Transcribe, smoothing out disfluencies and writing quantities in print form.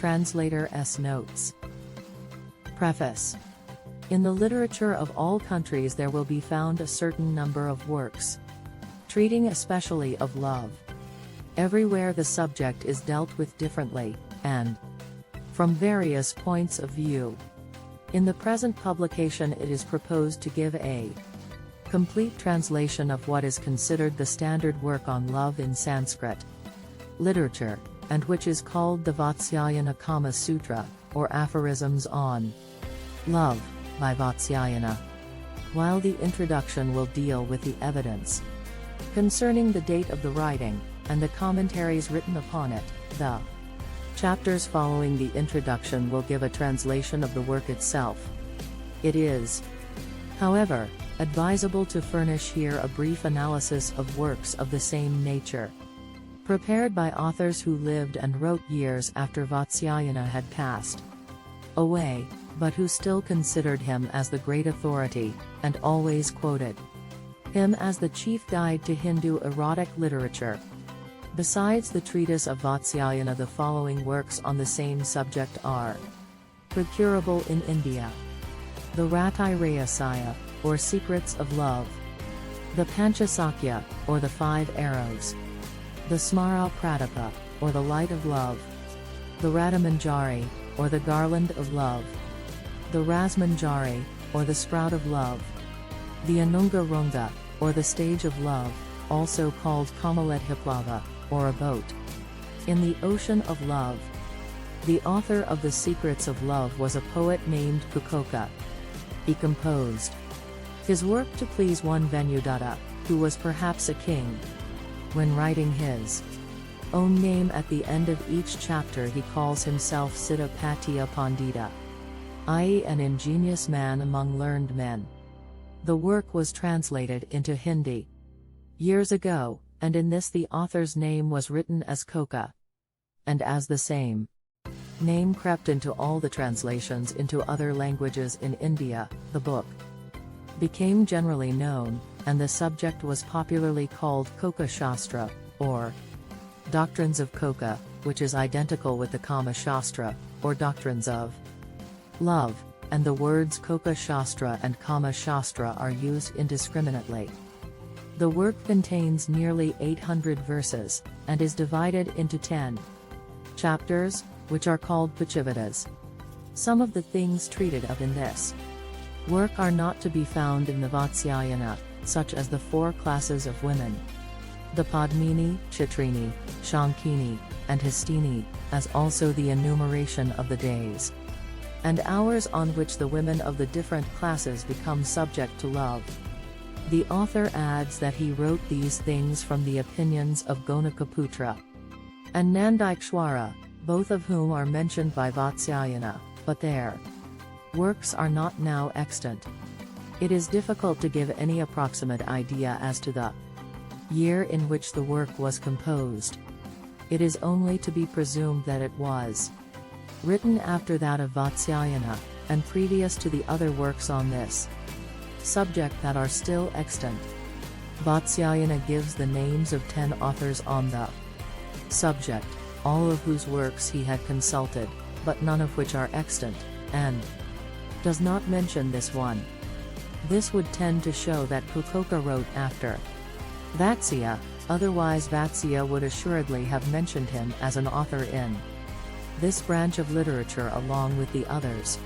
Translator's notes. Preface. In the literature of all countries there will be found a certain number of works treating especially of love. Everywhere the subject is dealt with differently, and from various points of view. In the present publication it is proposed to give a complete translation of what is considered the standard work on love in Sanskrit literature, and which is called the Vatsyayana Kama Sutra, or Aphorisms on Love, by Vatsyayana. While the introduction will deal with the evidence concerning the date of the writing, and the commentaries written upon it, the chapters following the introduction will give a translation of the work itself. It is, however, advisable to furnish here a brief analysis of works of the same nature, prepared by authors who lived and wrote years after Vatsyayana had passed away, but who still considered him as the great authority, and always quoted him as the chief guide to Hindu erotic literature. Besides the treatise of Vatsyayana, the following works on the same subject are procurable in India: the Ratai Rahasya, or Secrets of Love; the Panchasakya, or the Five Arrows; the Smara Pratapa, or the Light of Love; the Radamanjari, or the Garland of Love; the Rasmanjari, or the Sprout of Love; the Anunga Runga, or the Stage of Love, also called Kamalethiplava, or a boat in the ocean of love. The author of the Secrets of Love was a poet named Kukoka. He composed his work to please one Venudatta, who was perhaps a king. When writing his own name at the end of each chapter he calls himself Siddha Patiya Pandita, i.e. an ingenious man among learned men. The work was translated into Hindi years ago, and in this the author's name was written as Koka. And as the same name crept into all the translations into other languages in India, the book became generally known, and the subject was popularly called Koka Shastra, or Doctrines of Koka, which is identical with the Kama Shastra, or Doctrines of Love, and the words Koka Shastra and Kama Shastra are used indiscriminately. The work contains nearly 800 verses, and is divided into 10 chapters, which are called Pachivatas. Some of the things treated of in this work are not to be found in the Vatsyayana, such as the 4 classes of women: the Padmini, Chitrini, Shankini, and Hastini, as also the enumeration of the days and hours on which the women of the different classes become subject to love. The author adds that he wrote these things from the opinions of Gonakaputra and Nandikshwara, both of whom are mentioned by Vatsyayana, but their works are not now extant. It is difficult to give any approximate idea as to the year in which the work was composed. It is only to be presumed that it was written after that of Vatsyayana, and previous to the other works on this subject that are still extant. Vatsyayana gives the names of 10 authors on the subject, all of whose works he had consulted, but none of which are extant, and does not mention this one. This would tend to show that Kukoka wrote after Vatsya, otherwise Vatsya would assuredly have mentioned him as an author in this branch of literature along with the others.